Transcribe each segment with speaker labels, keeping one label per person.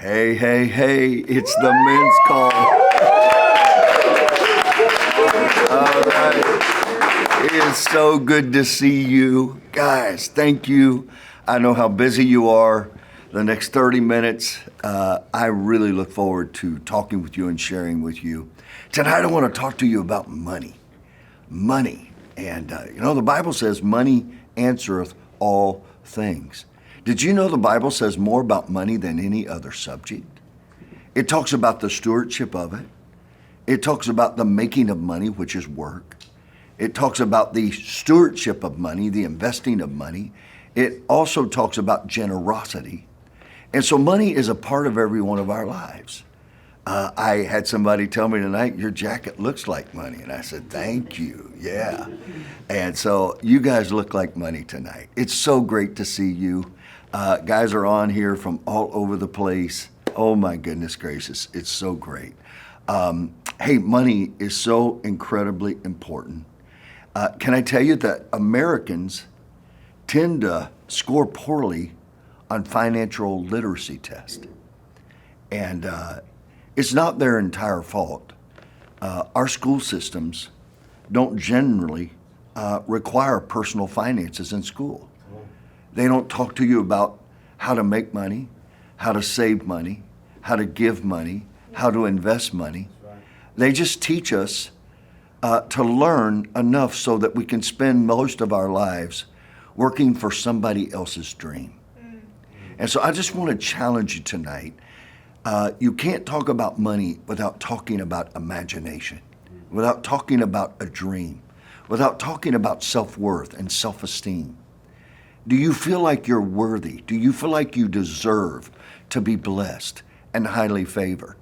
Speaker 1: Hey, hey, hey, it's the men's call. All right. It is so good to see you. Guys, thank you. I know how busy you are. The next 30 minutes, I really look forward to talking with you and sharing with you. Tonight, I want to talk to you about money. Money. And, the Bible says money answereth all things. Did you know the Bible says more about money than any other subject? It talks about the stewardship of it. It talks about the making of money, which is work. It talks about the stewardship of money, the investing of money. It also talks about generosity. And so money is a part of every one of our lives. I had somebody tell me tonight, your jacket looks like money. And I said, thank you. Yeah. And so you guys look like money tonight. It's so great to see you. Guys are on here from all over the place. Oh my goodness gracious, it's so great. Hey, money is so incredibly important. Can I tell you that Americans tend to score poorly on financial literacy tests? And it's not their entire fault. Our school systems don't generally require personal finances in school. They don't talk to you about how to make money, how to save money, how to give money, how to invest money. They just teach us to learn enough so that we can spend most of our lives working for somebody else's dream. And so I just want to challenge you tonight. You can't talk about money without talking about imagination, without talking about a dream, without talking about self-worth and self-esteem. Do you feel like you're worthy? Do you feel like you deserve to be blessed and highly favored?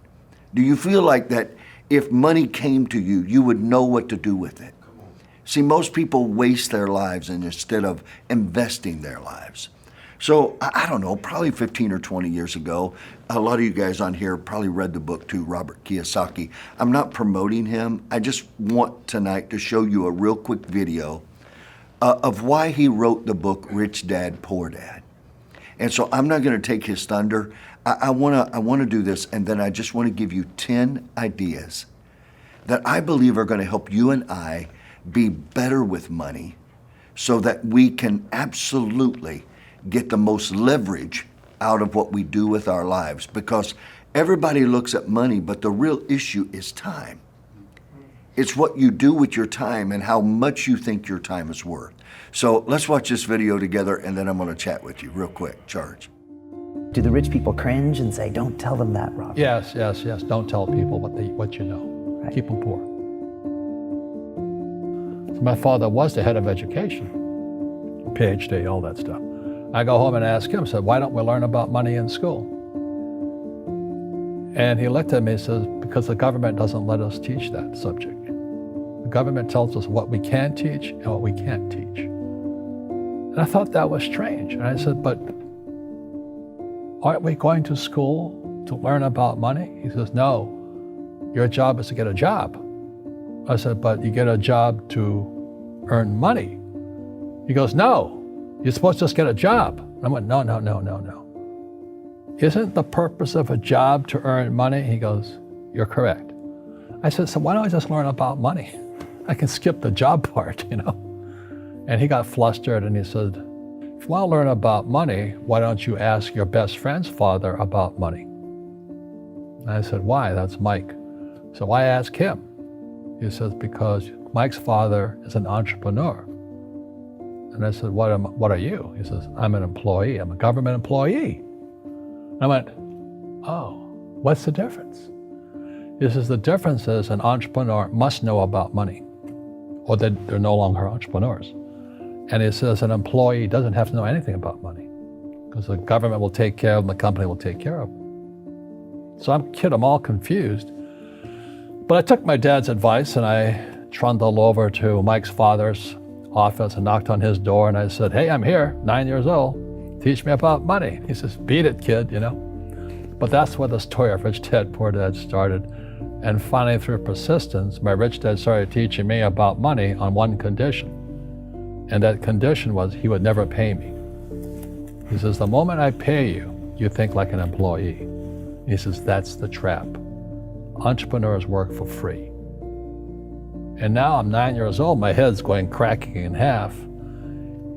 Speaker 1: Do you feel like that if money came to you, you would know what to do with it? See, most people waste their lives instead of investing their lives. So, I don't know, probably 15 or 20 years ago, a lot of you guys on here probably read the book too, Robert Kiyosaki. I'm not promoting him. I just want tonight to show you a real quick video of why he wrote the book Rich Dad, Poor Dad. And so I'm not going to take his thunder. I want to do this, and then I just want to give you 10 ideas that I believe are going to help you and I be better with money so that we can absolutely get the most leverage out of what we do with our lives. Because everybody looks at money, but the real issue is time. It's what you do with your time and how much you think your time is worth. So let's watch this video together, and then I'm going to chat with you real quick. Charge.
Speaker 2: Do the rich people cringe and say, don't tell them that, Rob?
Speaker 3: Yes. Don't tell people what you know.
Speaker 2: Right.
Speaker 3: Keep them poor. So my father was the head of education, PhD, all that stuff. I go home and ask him, said, why don't we learn about money in school? And he looked at me and says, because the government doesn't let us teach that subject. The government tells us what we can teach and what we can't teach. And I thought that was strange. And I said, but aren't we going to school to learn about money? He says, no, your job is to get a job. I said, but you get a job to earn money. He goes, no, you're supposed to just get a job. And I went, no. Isn't the purpose of a job to earn money? He goes, you're correct. I said, so why don't I just learn about money? I can skip the job part, And he got flustered and he said, if you want to learn about money, why don't you ask your best friend's father about money? And I said, why? That's Mike. So why ask him? He says, because Mike's father is an entrepreneur. And I said, what are you? He says, I'm an employee. I'm a government employee. And I went, oh, what's the difference? He says, the difference is an entrepreneur must know about money, or they're no longer entrepreneurs. And he says an employee doesn't have to know anything about money because the government will take care of them, the company will take care of them. So I'm all confused. But I took my dad's advice and I trundled over to Mike's father's office and knocked on his door and I said, hey, I'm here, 9 years old. Teach me about money. He says, beat it, kid, But that's where the story of Rich Dad, Poor Dad started. And finally, through persistence, my rich dad started teaching me about money on one condition. And that condition was he would never pay me. He says, the moment I pay you, you think like an employee. He says, that's the trap. Entrepreneurs work for free. And now I'm 9 years old, my head's going cracking in half.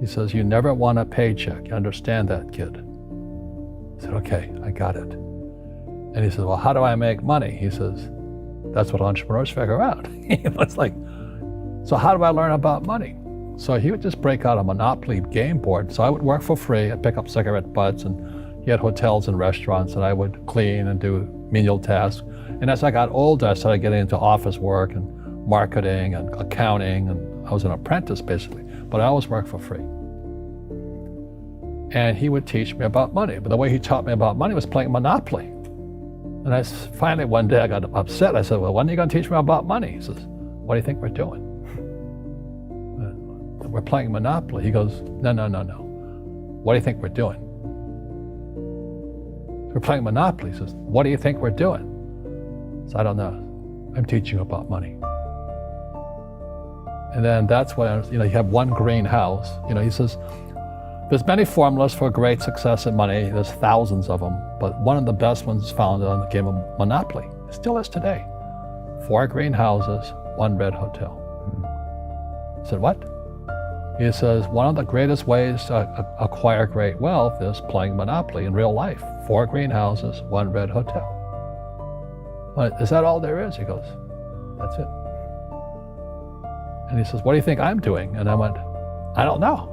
Speaker 3: He says, you never want a paycheck. You understand that, kid? I said, okay, I got it. And he says, well, how do I make money? He says, that's what entrepreneurs figure out. It's like, so how do I learn about money? So he would just break out a Monopoly game board. So I would work for free. I'd pick up cigarette butts, and he had hotels and restaurants, and I would clean and do menial tasks. And as I got older, I started getting into office work and marketing and accounting, and I was an apprentice basically, but I always worked for free. And he would teach me about money, but the way he taught me about money was playing Monopoly. And finally one day I got upset. I said, well, when are you going to teach me about money? He says, what do you think we're doing? We're playing Monopoly. He goes, no. What do you think we're doing? We're playing Monopoly. He says, what do you think we're doing? So I don't know. I'm teaching you about money. And then that's when, you have one green house. He says, there's many formulas for great success in money. There's thousands of them, but one of the best ones is found on the game of Monopoly. It still is today. 4 green houses, 1 red hotel. I said, what? He says, one of the greatest ways to acquire great wealth is playing Monopoly in real life. 4 green houses, 1 red hotel. Is that all there is? He goes, that's it. And he says, what do you think I'm doing? And I went, I don't know.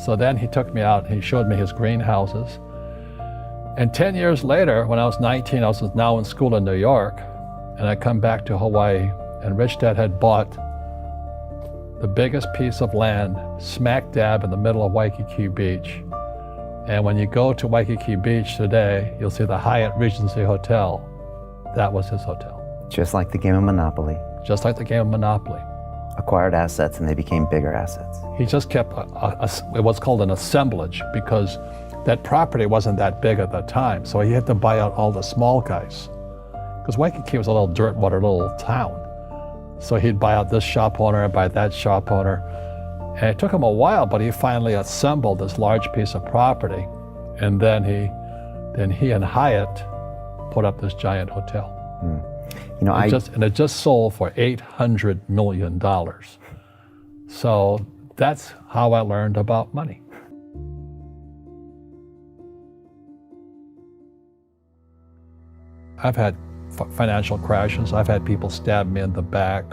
Speaker 3: So then he took me out and he showed me his green houses. And 10 years later, when I was 19, I was now in school in New York, and I come back to Hawaii, and Rich Dad had bought the biggest piece of land smack dab in the middle of Waikiki Beach. And when you go to Waikiki Beach today, you'll see the Hyatt Regency Hotel. That was his hotel.
Speaker 2: Just like the game of Monopoly.
Speaker 3: Just like the game of Monopoly.
Speaker 2: Acquired assets and they became bigger assets.
Speaker 3: He just kept what's called an assemblage, because that property wasn't that big at the time. So he had to buy out all the small guys. Because Waikiki was a little dirt water little town. So he'd buy out this shop owner and buy that shop owner. And it took him a while, but he finally assembled this large piece of property. And then he and Hyatt put up this giant hotel. It just sold for $800 million. So that's how I learned about money. I've had financial crashes. I've had people stab me in the back,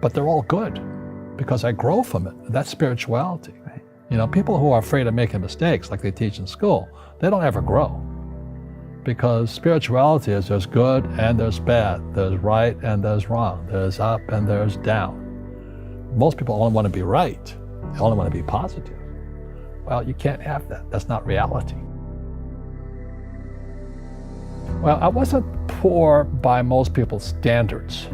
Speaker 3: but they're all good because I grow from it. That's spirituality. Right. People who are afraid of making mistakes, like they teach in school, they don't ever grow. Because spirituality is there's good and there's bad, there's right and there's wrong, there's up and there's down. Most people only want to be right. They only want to be positive. Well, you can't have that. That's not reality. Well, I wasn't poor by most people's standards,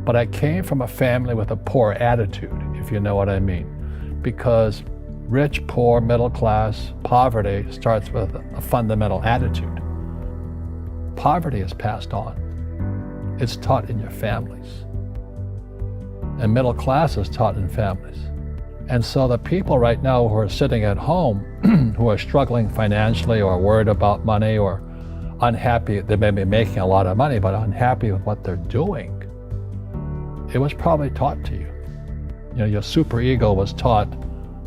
Speaker 3: but I came from a family with a poor attitude, if you know what I mean. Because rich, poor, middle class, poverty starts with a fundamental attitude. Poverty is passed on. It's taught in your families. And middle class is taught in families. And so the people right now who are sitting at home, who are struggling financially or worried about money or unhappy, they may be making a lot of money, but unhappy with what they're doing, it was probably taught to you. Your superego was taught,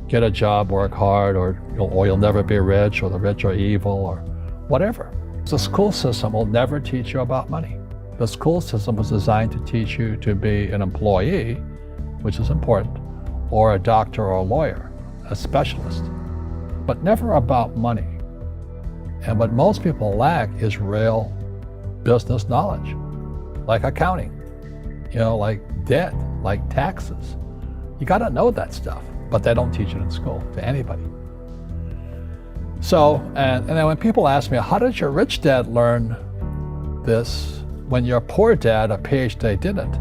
Speaker 3: get a job, work hard, or you'll never be rich, or the rich are evil, or whatever. The school system will never teach you about money. The school system was designed to teach you to be an employee, which is important, or a doctor or a lawyer, a specialist, but never about money. And what most people lack is real business knowledge, like accounting, like debt, like taxes. You got to know that stuff, but they don't teach it in school to anybody. So, and then when people ask me, how did your rich dad learn this when your poor dad, a PhD, didn't?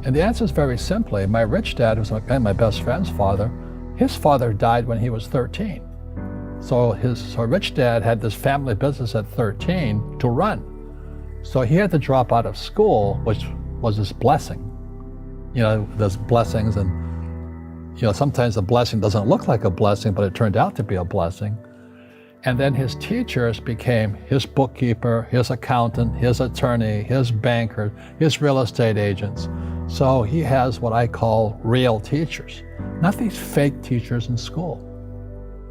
Speaker 3: And the answer is very simply, my rich dad, who's my best friend's father, his father died when he was 13. So rich dad had this family business at 13 to run. So he had to drop out of school, which was his blessing. There's blessings, and sometimes the blessing doesn't look like a blessing, but it turned out to be a blessing. And then his teachers became his bookkeeper, his accountant, his attorney, his banker, his real estate agents. So he has what I call real teachers, not these fake teachers in school.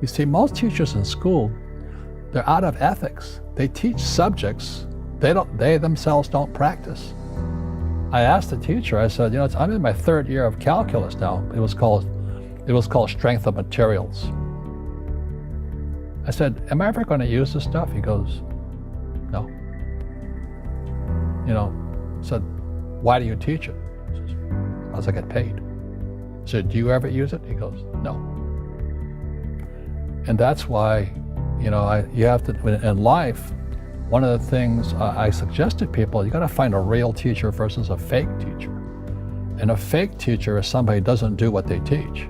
Speaker 3: You see, most teachers in school, they're out of ethics. They teach subjects they themselves don't practice. I asked the teacher, I said, I'm in my 3rd year of calculus now. It was called strength of materials. I said, am I ever going to use this stuff? He goes, no. I said, why do you teach it? He says, because I get paid. I said, do you ever use it? He goes, no. And that's why, you have to, in life, one of the things I suggest to people, you got to find a real teacher versus a fake teacher. And a fake teacher is somebody who doesn't do what they teach.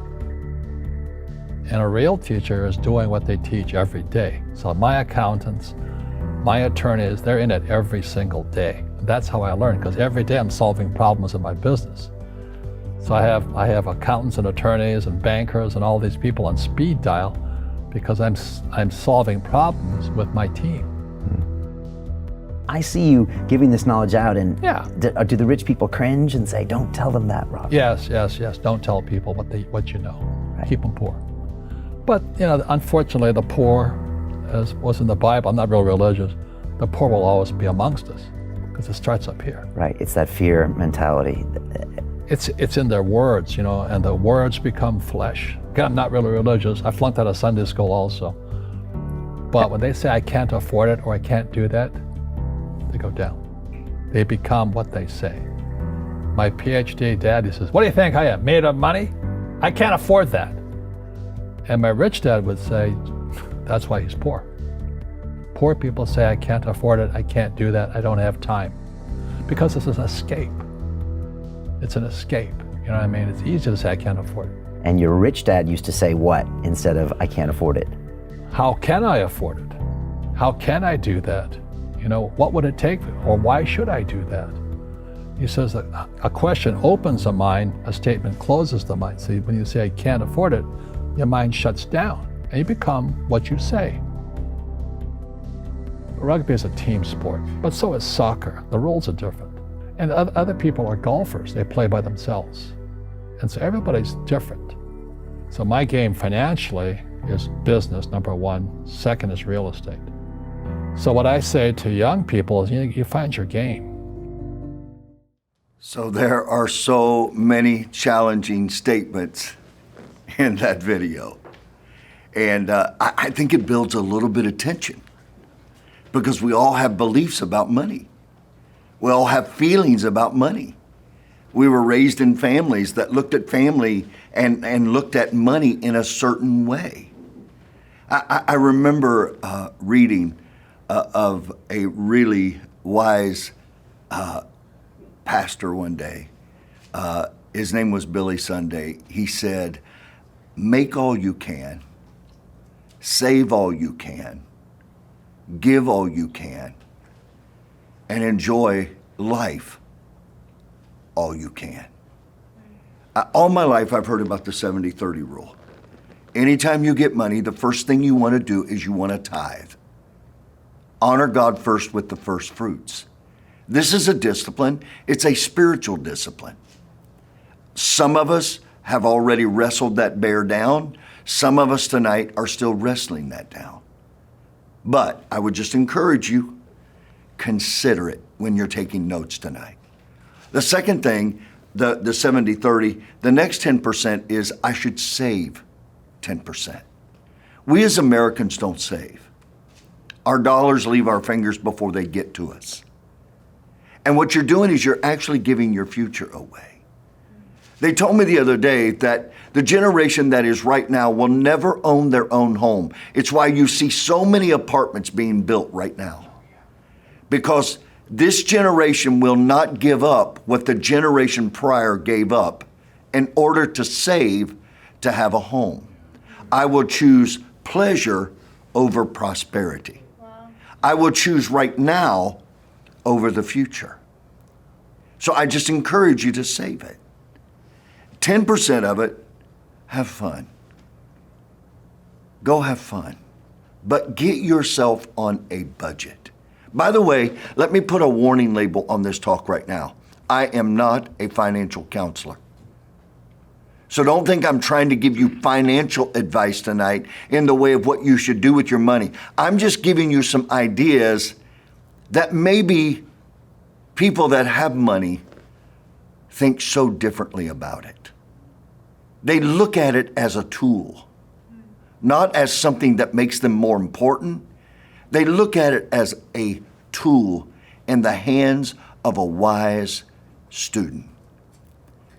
Speaker 3: And a real teacher is doing what they teach every day. So my accountants, my attorneys, they're in it every single day. That's how I learn, because every day I'm solving problems in my business. So I have accountants and attorneys and bankers and all these people on speed dial because I'm solving problems with my team.
Speaker 2: I see you giving this knowledge out, and
Speaker 3: Yeah.
Speaker 2: do the rich people cringe and say, don't tell them that, Rob?
Speaker 3: Yes. Don't tell people what you know.
Speaker 2: Right.
Speaker 3: Keep them poor. But unfortunately, the poor, as was in the Bible, I'm not real religious, the poor will always be amongst us because it starts up here.
Speaker 2: Right, it's that fear mentality.
Speaker 3: It's in their words, and the words become flesh. Again, I'm not really religious. I flunked out of Sunday school also. But when they say I can't afford it or I can't do that, they go down. They become what they say. My PhD dad, he says, what do you think I am, made of money? I can't afford that. And my rich dad would say, that's why he's poor. Poor people say, I can't afford it, I can't do that, I don't have time. Because it's an escape. It's an escape, you know what I mean? It's easy to say, I can't afford it.
Speaker 2: And your rich dad used to say what instead of, I can't afford it?
Speaker 3: How can I afford it? How can I do that? What would it take, or why should I do that? He says that a question opens the mind, a statement closes the mind. See, when you say, I can't afford it, your mind shuts down, and you become what you say. Rugby is a team sport, but so is soccer. The rules are different. And other people are golfers. They play by themselves. And so everybody's different. So my game financially is business, number one. Second is real estate. So what I say to young people is, you find your game.
Speaker 1: So there are so many challenging statements in that video. And I think it builds a little bit of tension because we all have beliefs about money. We all have feelings about money. We were raised in families that looked at family and looked at money in a certain way. I remember reading of a really wise pastor one day. His name was Billy Sunday. He said, make all you can, save all you can, give all you can, and enjoy life all you can. All my life I've heard about the 70-30 rule. Anytime you get money, the first thing you want to do is you want to tithe. Honor God first with the first fruits. This is a discipline. It's a spiritual discipline. Some of us have already wrestled that bear down. Some of us tonight are still wrestling that down. But I would just encourage you, consider it when you're taking notes tonight. The second thing, the 70-30, the next 10% is I should save 10%. We as Americans don't save. Our dollars leave our fingers before they get to us. And what you're doing is you're actually giving your future away. They told me the other day that the generation that is right now will never own their own home. It's why you see so many apartments being built right now. Because this generation will not give up what the generation prior gave up in order to save to have a home. I will choose pleasure over prosperity. Wow. I will choose right now over the future. So I just encourage you to save it. 10% of it, have fun. Go have fun. but get yourself on a budget. By the way, let me put a warning label on this talk right now. I am not a financial counselor. So don't think I'm trying to give you financial advice tonight in the way of what you should do with your money. I'm just giving you some ideas that maybe people that have money think so differently about it. They look at it as a tool, not as something that makes them more important. They look at it as a tool in the hands of a wise student.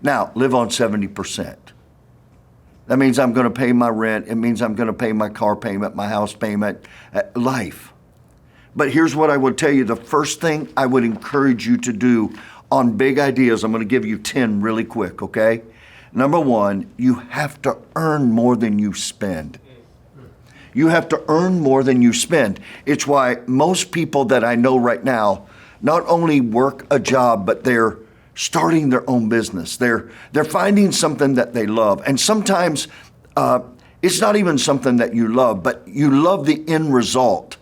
Speaker 1: Now, live on 70%. That means I'm going to pay my rent. It means I'm going to pay my car payment, my house payment, life. But here's what I would tell you. The first thing I would encourage you to do on big ideas, I'm going to give you 10 really quick, okay? Number one, you have to earn more than you spend. You have to earn more than you spend. It's why most people that I know right now not only work a job, but they're starting their own business. They're finding something that they love. And sometimes it's not even something that you love, but you love the end result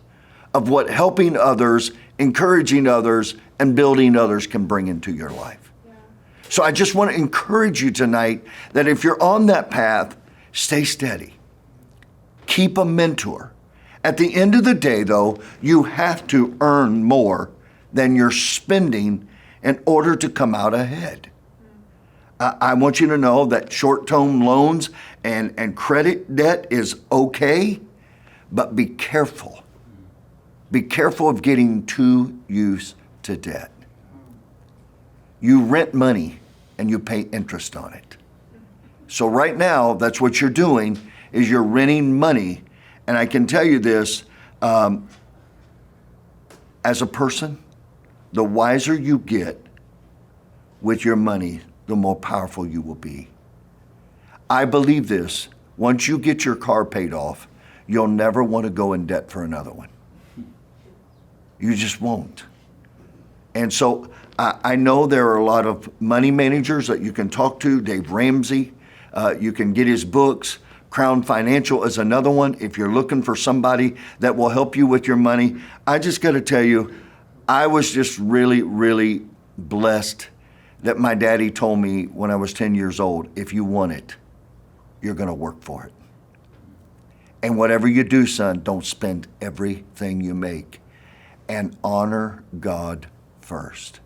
Speaker 1: of what helping others, encouraging others, and building others can bring into your life. Yeah. So I just want to encourage you tonight that if you're on that path, stay steady. Keep a mentor. At the end of the day, though, you have to earn more than you're spending in order to come out ahead. I want you to know that short-term loans and credit debt is okay, but be careful. Be careful of getting too used to debt. You rent money and you pay interest on it. So right now, that's what you're doing, is you're renting money. And I can tell you this, as a person, the wiser you get with your money, the more powerful you will be. I believe this, once you get your car paid off, you'll never want to go in debt for another one. You just won't. And so I know there are a lot of money managers that you can talk to. Dave Ramsey, you can get his books. Crown Financial is another one. If you're looking for somebody that will help you with your money, I just got to tell you, I was just really, really blessed that my daddy told me when I was 10 years old, if you want it, you're going to work for it. And whatever you do, son, don't spend everything you make, and honor God first.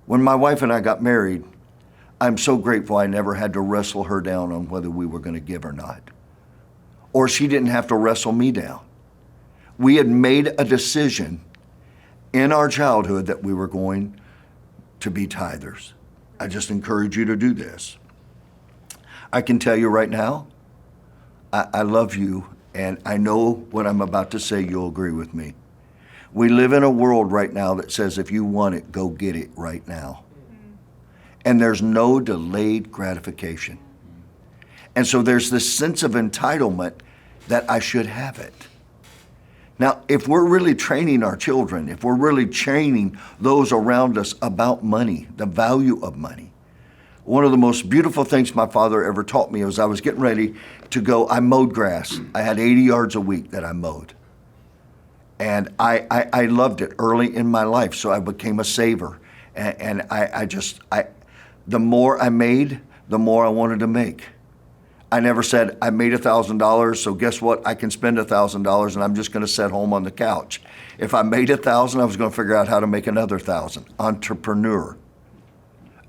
Speaker 1: When my wife and I got married, I'm so grateful I never had to wrestle her down on whether we were going to give or not. Or she didn't have to wrestle me down. We had made a decision in our childhood that we were going to be tithers. I just encourage you to do this. I can tell you right now, I love you, and I know what I'm about to say, you'll agree with me. We live in a world right now that says if you want it, go get it right now. And there's no delayed gratification. And so there's this sense of entitlement that I should have it. Now, if we're really training our children, if we're really training those around us about money, the value of money, one of the most beautiful things my father ever taught me was I was getting ready to go, I mowed grass. I had 80 yards a week that I mowed. And I loved it early in my life, so I became a saver. And the more I made, the more I wanted to make. I never said, I made $1,000, so guess what? I can spend $1,000 and I'm just going to sit home on the couch. If I made $1,000, I was going to figure out how to make another $1,000. Entrepreneur.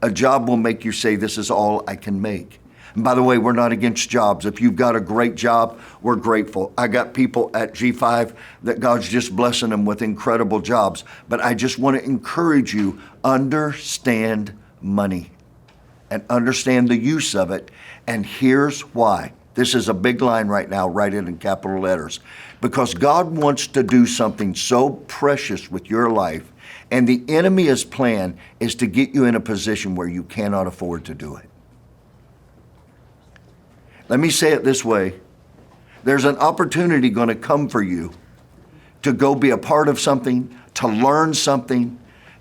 Speaker 1: A job will make you say, this is all I can make. And by the way, we're not against jobs. If you've got a great job, we're grateful. I got people at G5 that God's just blessing them with incredible jobs. But I just want to encourage you, understand money and understand the use of it. And here's why. This is a big line right now, write it in capital letters. Because God wants to do something so precious with your life, and the enemy's plan is to get you in a position where you cannot afford to do it. Let me say it this way. There's an opportunity going to come for you to go be a part of something, to learn something,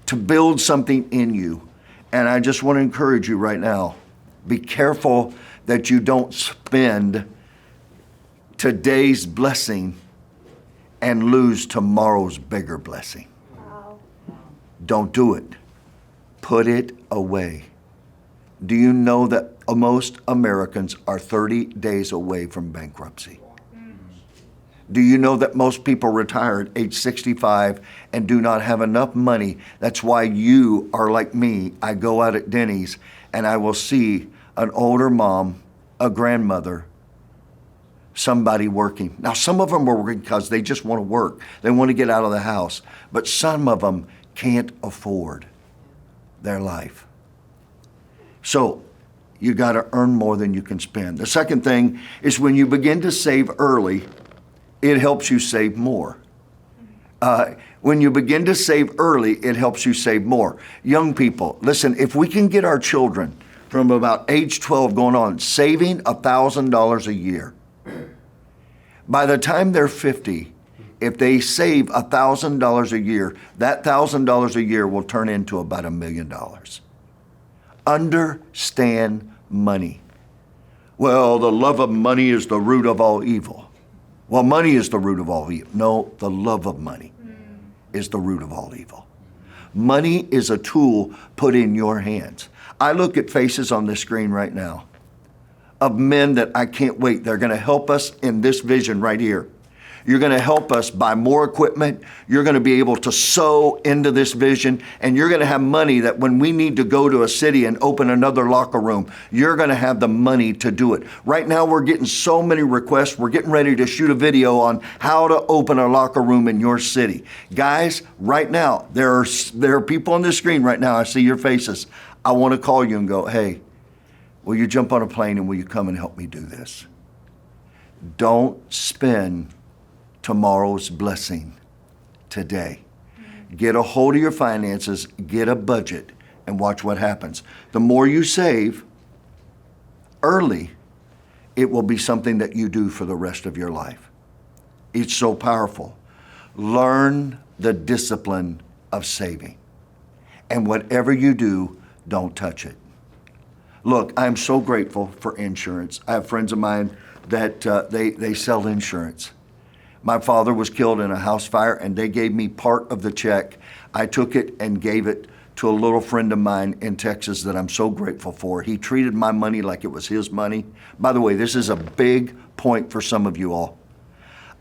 Speaker 1: to build something in you. And I just want to encourage you right now, be careful that you don't spend today's blessing and lose tomorrow's bigger blessing. Don't do it. Put it away. Do you know that most Americans are 30 days away from bankruptcy? Do you know that most people retire at age 65 and do not have enough money? That's why you are like me. I go out at Denny's and I will see an older mom, a grandmother, somebody working. Now, some of them are working because they just want to work. They want to get out of the house. But some of them can't afford their life. So you got to earn more than you can spend. The second thing is when you begin to save early, it helps you save more. When you begin to save early, it helps you save more. Young people, listen, if we can get our children from about age 12 going on, saving $1,000 a year, by the time they're 50, if they save $1,000 a year, that $1,000 a year will turn into about $1 million. Understand money. Well, the love of money is the root of all evil. Well, money is the root of all evil. No, the love of money is the root of all evil. Money is a tool put in your hands. I look at faces on the screen right now of men that I can't wait. They're going to help us in this vision right here. You're going to help us buy more equipment. You're going to be able to sow into this vision, and you're going to have money that when we need to go to a city and open another locker room, you're going to have the money to do it. Right now, we're getting so many requests. We're getting ready to shoot a video on how to open a locker room in your city. Guys, right now, there are people on the screen right now. I see your faces. I want to call you and go, hey, will you jump on a plane and will you come and help me do this? Don't spend tomorrow's blessing today. Get a hold of your finances, get a budget, and watch what happens. The more you save early, it will be something that you do for the rest of your life. It's so powerful. Learn the discipline of saving. And whatever you do, don't touch it. Look, I'm so grateful for insurance. I have friends of mine that they sell insurance. My father was killed in a house fire, and they gave me part of the check. I took it and gave it to a little friend of mine in Texas that I'm so grateful for. He treated my money like it was his money. By the way, this is a big point for some of you all.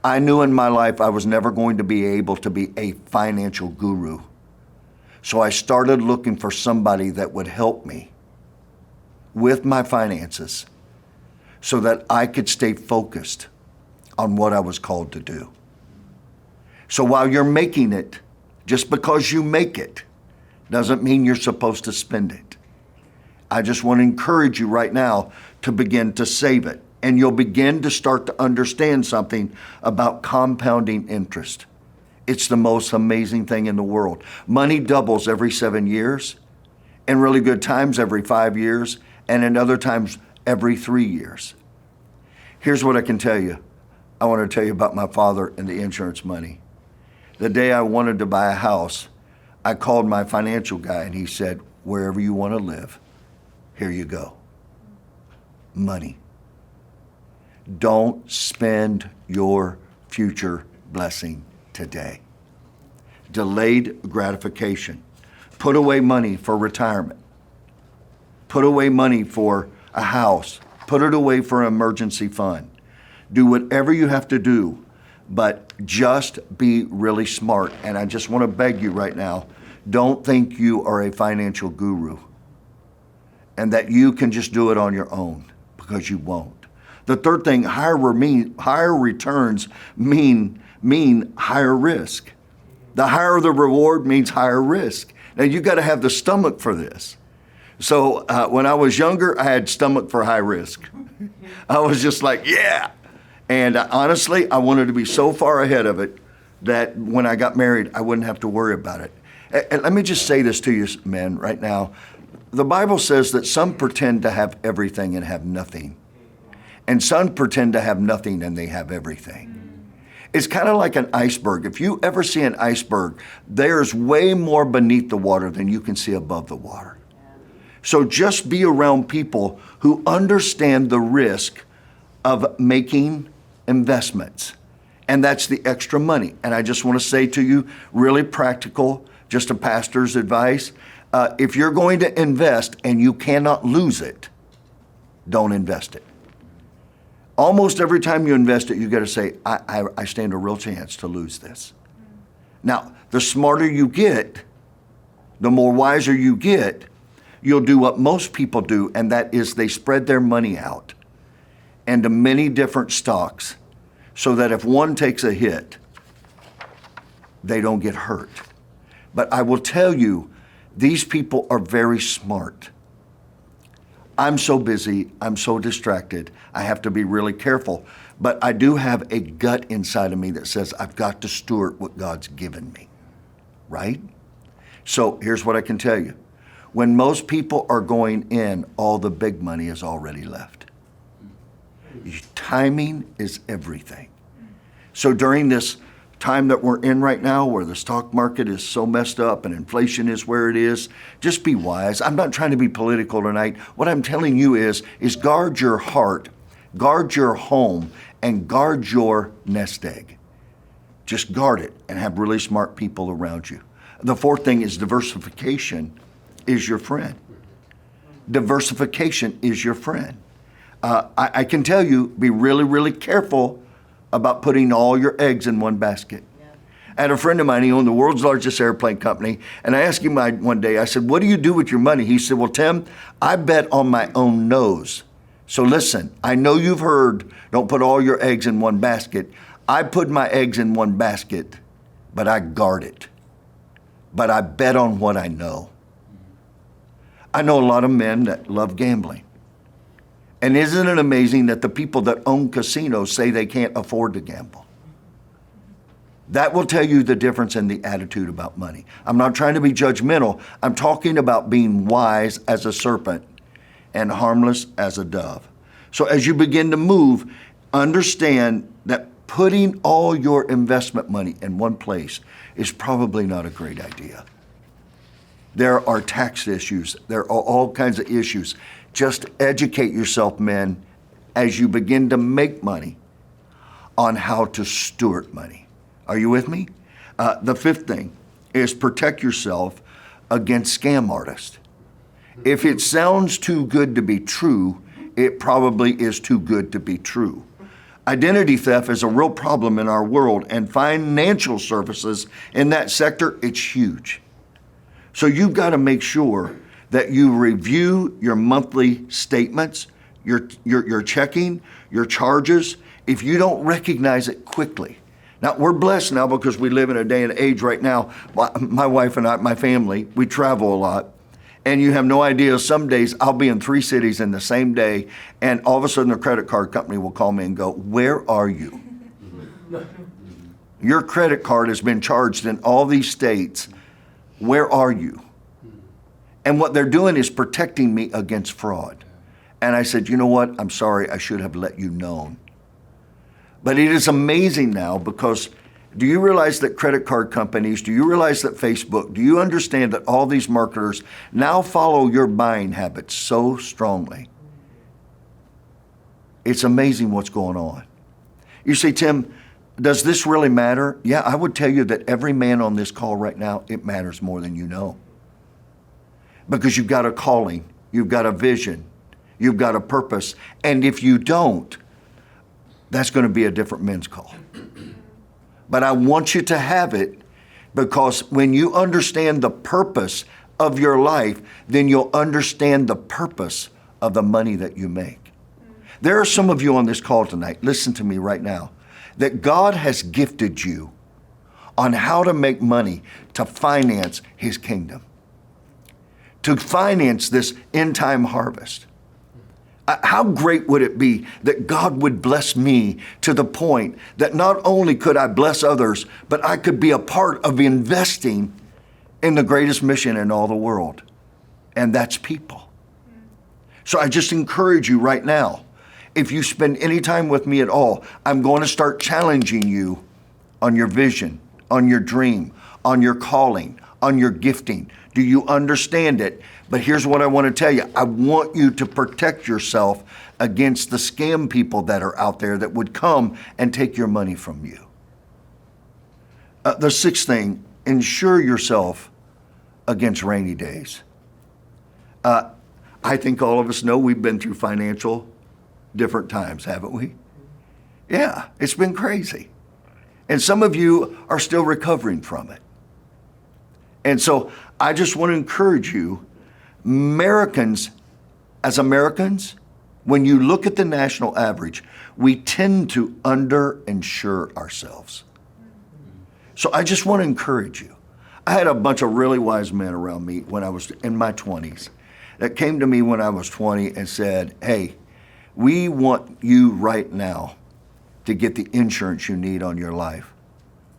Speaker 1: I knew in my life I was never going to be able to be a financial guru. So I started looking for somebody that would help me with my finances so that I could stay focused on what I was called to do. So while you're making it, just because you make it doesn't mean you're supposed to spend it. I just want to encourage you right now to begin to save it. And you'll begin to start to understand something about compounding interest. It's the most amazing thing in the world. Money doubles every 7 years, in really good times every 5 years, and in other times every 3 years. Here's what I can tell you. I want to tell you about my father and the insurance money. The day I wanted to buy a house, I called my financial guy and he said, wherever you want to live, here you go. Money. Don't spend your future blessing today. Delayed gratification. Put away money for retirement. Put away money for a house. Put it away for an emergency fund. Do whatever you have to do, but just be really smart. And I just want to beg you right now, don't think you are a financial guru and that you can just do it on your own, because you won't. The third thing, higher returns mean higher risk. The higher the reward means higher risk. Now you got to have the stomach for this. So when I was younger, I had stomach for high risk. I was just like, yeah. And honestly, I wanted to be so far ahead of it that when I got married, I wouldn't have to worry about it. And let me just say this to you, men, right now. The Bible says that some pretend to have everything and have nothing. And some pretend to have nothing and they have everything. It's kind of like an iceberg. If you ever see an iceberg, there's way more beneath the water than you can see above the water. So just be around people who understand the risk of making investments. And that's the extra money. And I just want to say to you, really practical, just a pastor's advice. If you're going to invest and you cannot lose it, don't invest it. Almost every time you invest it, you got to say, I stand a real chance to lose this. Now, the smarter you get, the more wiser you get, you'll do what most people do, and that is they spread their money out into many different stocks so that if one takes a hit, they don't get hurt. But I will tell you, these people are very smart. I'm so busy, I'm so distracted, I have to be really careful. But I do have a gut inside of me that says I've got to steward what God's given me, right? So here's what I can tell you. When most people are going in, all the big money is already left. Timing is everything. So during this time that we're in right now, where the stock market is so messed up and inflation is where it is, just be wise. I'm not trying to be political tonight. What I'm telling you is guard your heart, guard your home, and guard your nest egg. Just guard it and have really smart people around you. The fourth thing is diversification is your friend. Diversification is your friend. I can tell you, be really, really careful about putting all your eggs in one basket. I had a friend of mine, he owned the world's largest airplane company, and I asked him one day, I said, what do you do with your money? He said, well, Tim, I bet on my own nose. So listen, I know you've heard, don't put all your eggs in one basket. I put my eggs in one basket, but I guard it. But I bet on what I know. I know a lot of men that love gambling. And isn't it amazing that the people that own casinos say they can't afford to gamble? That will tell you the difference in the attitude about money. I'm not trying to be judgmental. I'm talking about being wise as a serpent and harmless as a dove. So as you begin to move, understand that putting all your investment money in one place is probably not a great idea. There are tax issues. There are all kinds of issues. Just educate yourself, men, as you begin to make money on how to steward money. Are you with me? The fifth thing is protect yourself against scam artists. If it sounds too good to be true, it probably is too good to be true. Identity theft is a real problem in our world, and financial services in that sector, it's huge. So you've got to make sure that you review your monthly statements, your checking, your charges, if you don't recognize it quickly. Now, we're blessed now because we live in a day and age right now. My wife and I, my family, we travel a lot. And you have no idea, some days I'll be in 3 cities in the same day, and all of a sudden the credit card company will call me and go, where are you? Your credit card has been charged in all these states. Where are you? And what they're doing is protecting me against fraud. And I said, you know what? I'm sorry, I should have let you know. But it is amazing now because do you realize that credit card companies, do you realize that Facebook, do you understand that all these marketers now follow your buying habits so strongly? It's amazing what's going on. You say, Tim, does this really matter? Yeah, I would tell you that every man on this call right now, it matters more than you know. Because you've got a calling, you've got a vision, you've got a purpose. And if you don't, that's going to be a different men's call. But I want you to have it because when you understand the purpose of your life, then you'll understand the purpose of the money that you make. There are some of you on this call tonight, listen to me right now, that God has gifted you on how to make money to finance His kingdom, to finance this end time harvest. How great would it be that God would bless me to the point that not only could I bless others, but I could be a part of investing in the greatest mission in all the world, and that's people. So I just encourage you right now, if you spend any time with me at all, I'm going to start challenging you on your vision, on your dream, on your calling, on your gifting. Do you understand it? But here's what I want to tell you. I want you to protect yourself against the scam people that are out there that would come and take your money from you. The sixth thing, insure yourself against rainy days. I think all of us know we've been through financial different times, haven't we? Yeah, it's been crazy. And some of you are still recovering from it. And so I just want to encourage you, as Americans, when you look at the national average, we tend to underinsure ourselves. So I just want to encourage you. I had a bunch of really wise men around me when I was in my 20s that came to me when I was 20 and said, hey, we want you right now to get the insurance you need on your life.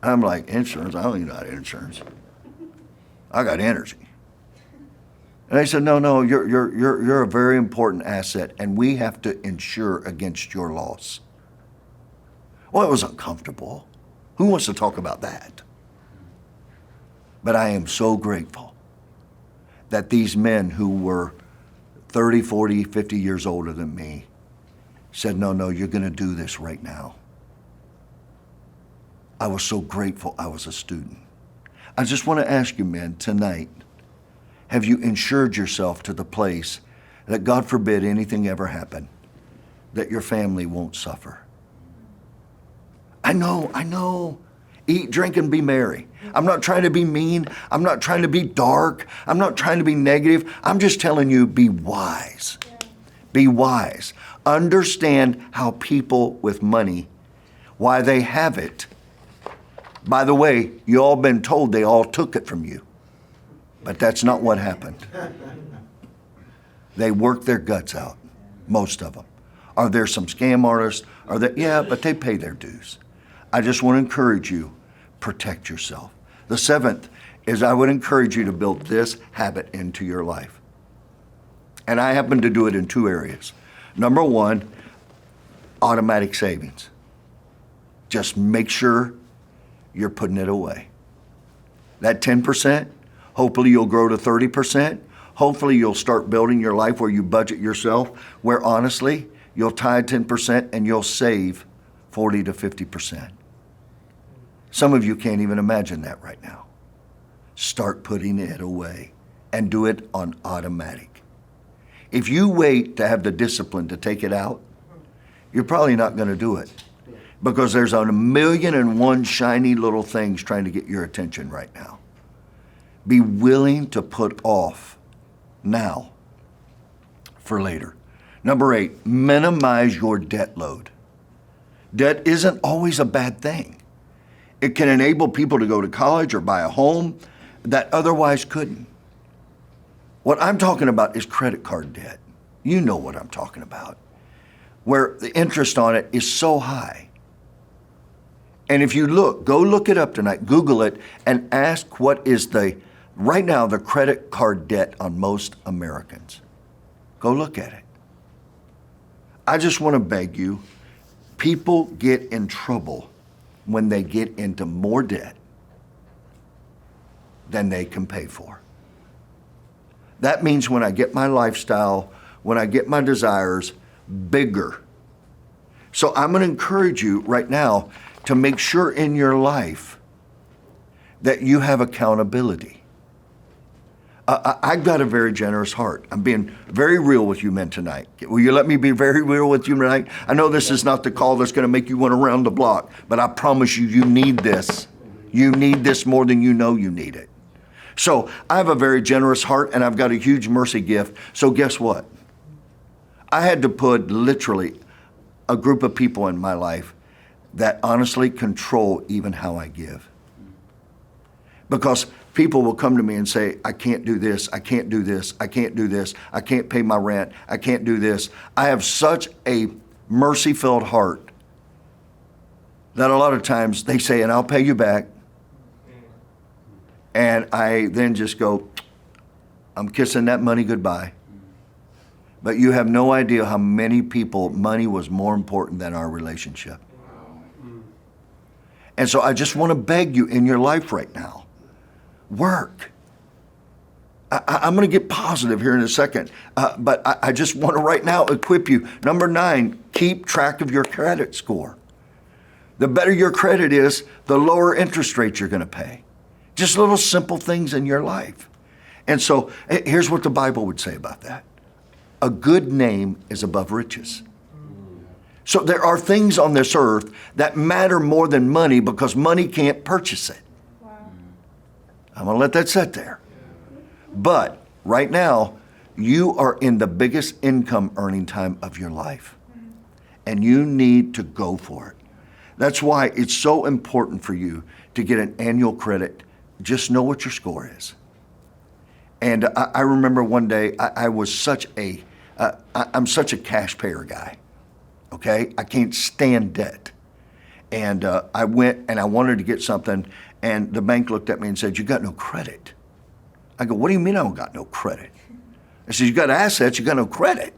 Speaker 1: I'm like, insurance? I don't even know how to insurance. I got energy. And they said, no, you're a very important asset, and we have to insure against your loss. Well, it was uncomfortable. Who wants to talk about that? But I am so grateful that these men who were 30, 40, 50 years older than me said, no, you're going to do this right now. I was so grateful I was a student. I just want to ask you, men, tonight, have you insured yourself to the place that, God forbid anything ever happen, that your family won't suffer? I know. Eat, drink, and be merry. I'm not trying to be mean. I'm not trying to be dark. I'm not trying to be negative. I'm just telling you, be wise. Be wise. Understand how people with money, why they have it. By the way, you all been told they all took it from you. But that's not what happened. They work their guts out, most of them. Are there some scam artists? Yeah, but they pay their dues. I just want to encourage you, protect yourself. The seventh is I would encourage you to build this habit into your life. And I happen to do it in two areas. Number one, automatic savings. Just make sure you're putting it away. That 10%, hopefully you'll grow to 30%. Hopefully you'll start building your life where you budget yourself, where honestly, you'll tie 10% and you'll save 40 to 50%. Some of you can't even imagine that right now. Start putting it away and do it on automatic. If you wait to have the discipline to take it out, you're probably not going to do it because there's a million and one shiny little things trying to get your attention right now. Be willing to put off now for later. Number 8, minimize your debt load. Debt isn't always a bad thing. It can enable people to go to college or buy a home that otherwise couldn't. What I'm talking about is credit card debt. You know what I'm talking about, where the interest on it is so high. And if you go look it up tonight, Google it, and ask what is right now the credit card debt on most Americans. Go look at it. I just want to beg you, people get in trouble when they get into more debt than they can pay for. That means when I get my lifestyle, when I get my desires bigger. So I'm going to encourage you right now to make sure in your life that you have accountability. I've got a very generous heart. I'm being very real with you men tonight. Will you let me be very real with you tonight? I know this is not the call that's going to make you want to round the block, but I promise you, you need this. You need this more than you know you need it. So I have a very generous heart and I've got a huge mercy gift. So guess what? I had to put literally a group of people in my life that honestly control even how I give. Because people will come to me and say, I can't do this, I can't do this, I can't do this, I can't pay my rent, I can't do this. I have such a mercy-filled heart that a lot of times they say, and I'll pay you back. And I then just go, I'm kissing that money goodbye. But you have no idea how many people money was more important than our relationship. And so I just want to beg you in your life right now, work. I'm going to get positive here in a second, but I just want to right now equip you. Number 9, keep track of your credit score. The better your credit is, the lower interest rate you're going to pay. Just little simple things in your life. And so here's what the Bible would say about that. A good name is above riches. So there are things on this earth that matter more than money because money can't purchase it. I'm going to let that sit there. But right now, you are in the biggest income earning time of your life. And you need to go for it. That's why it's so important for you to get an annual credit. Just know what your score is. And I remember one day I was such a, I'm such a cash payer guy. Okay, I can't stand debt. And I went and I wanted to get something, and the bank looked at me and said, "You got no credit." I go, "What do you mean I don't got no credit?" I said, "You got assets, you got no credit."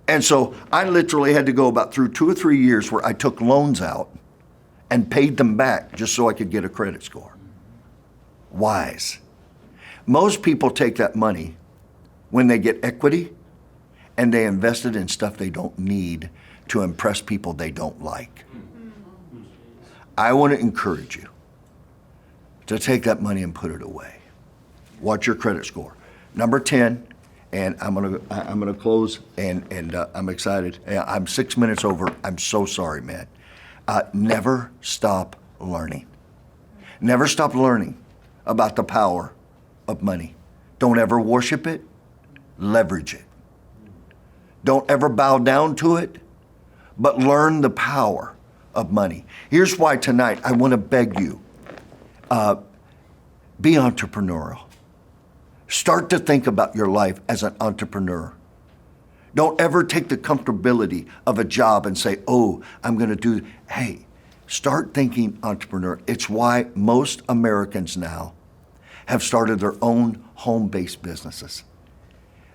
Speaker 1: And so I literally had to go about through 2 or 3 years where I took loans out and paid them back just so I could get a credit score. Wise. Most people take that money when they get equity and they invest it in stuff they don't need to impress people they don't like. I want to encourage you to take that money and put it away. Watch your credit score. Number 10, and I'm gonna close, and I'm excited. I'm 6 minutes over. I'm so sorry, man. Never stop learning. Never stop learning about the power of money. Don't ever worship it. Leverage it. Don't ever bow down to it, but learn the power of money. Here's why tonight I want to beg you, be entrepreneurial. Start to think about your life as an entrepreneur. Don't ever take the comfortability of a job and say, "Oh, I'm going to do." Hey, start thinking entrepreneur. It's why most Americans now have started their own home-based businesses.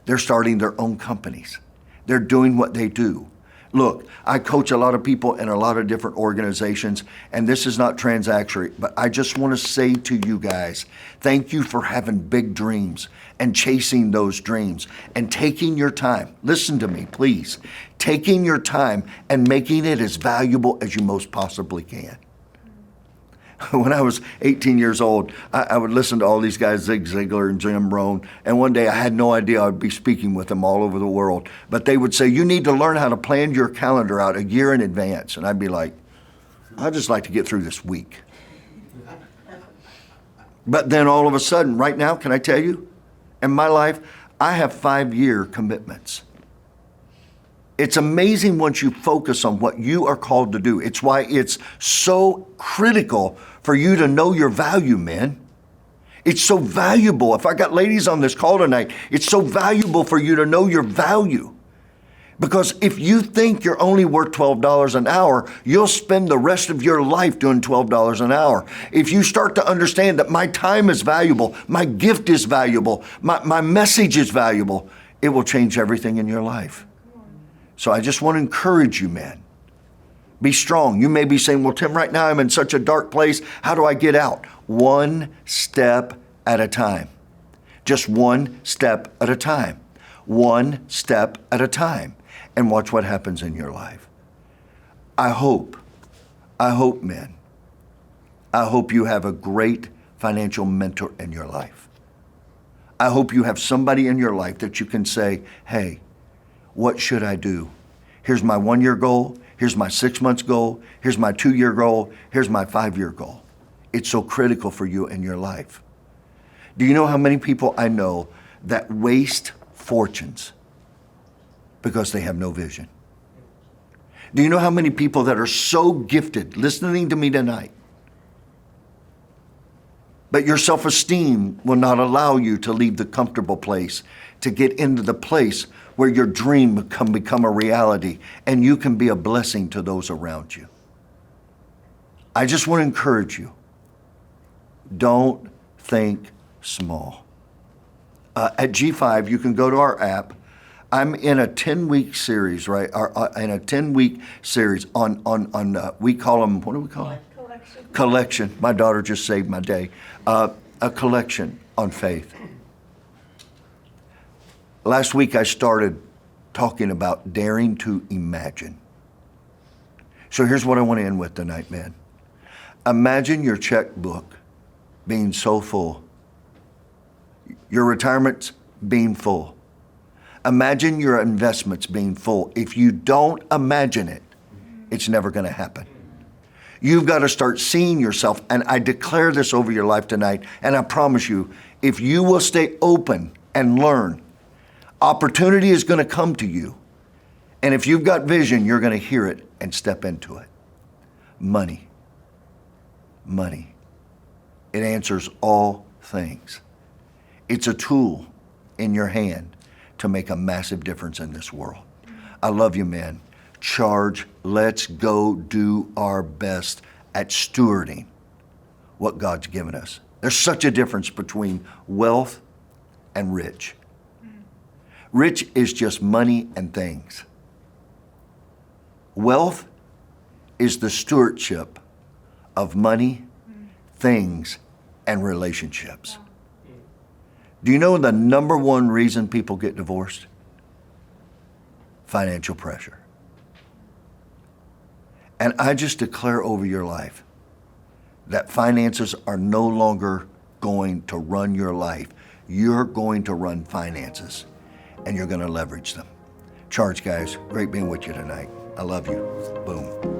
Speaker 1: They're starting their own companies. They're doing what they do. Look, I coach a lot of people in a lot of different organizations, and this is not transactionary, but I just want to say to you guys, thank you for having big dreams and chasing those dreams and taking your time. Listen to me, please. Taking your time and making it as valuable as you most possibly can. When I was 18 years old, I would listen to all these guys, Zig Ziglar and Jim Rohn, and one day I had no idea I would be speaking with them all over the world. But they would say, "You need to learn how to plan your calendar out a year in advance." And I'd be like, "I'd just like to get through this week." But then all of a sudden, right now, can I tell you, in my life, I have 5-year commitments. It's amazing once you focus on what you are called to do. It's why it's so critical for you to know your value, man. It's so valuable. If I got ladies on this call tonight, it's so valuable for you to know your value. Because if you think you're only worth $12 an hour, you'll spend the rest of your life doing $12 an hour. If you start to understand that my time is valuable, my gift is valuable, my message is valuable, it will change everything in your life. So I just want to encourage you, man. Be strong. You may be saying, "Well, Tim, right now I'm in such a dark place. How do I get out?" One step at a time. Just one step at a time. One step at a time. And watch what happens in your life. I hope, men, I hope you have a great financial mentor in your life. I hope you have somebody in your life that you can say, "Hey, what should I do? Here's my 1-year goal. Here's my 6 months goal. Here's my 2-year goal. Here's my 5-year goal." It's so critical for you in your life. Do you know how many people I know that waste fortunes because they have no vision? Do you know how many people that are so gifted listening to me tonight, but your self-esteem will not allow you to leave the comfortable place to get into the place where your dream can become a reality and you can be a blessing to those around you? I just want to encourage you. Don't think small. At G5, you can go to our app. I'm in a 10-week series, right? In a 10-week series on we call them, what do we call them? Collection. My daughter just saved my day. A collection on faith. Last week I started talking about daring to imagine. So here's what I want to end with tonight, man. Imagine your checkbook being so full, your retirement's being full. Imagine your investments being full. If you don't imagine it, it's never going to happen. You've got to start seeing yourself, and I declare this over your life tonight, and I promise you, if you will stay open and learn, opportunity is going to come to you. And if you've got vision, you're going to hear it and step into it. Money. Money. It answers all things. It's a tool in your hand to make a massive difference in this world. I love you, man. Charge. Let's go do our best at stewarding what God's given us. There's such a difference between wealth and rich. Rich is just money and things. Wealth is the stewardship of money, things, and relationships. Do you know the number one reason people get divorced? Financial pressure. And I just declare over your life that finances are no longer going to run your life. You're going to run finances, and you're going to leverage them. Charge, guys. Great being with you tonight. I love you. Boom.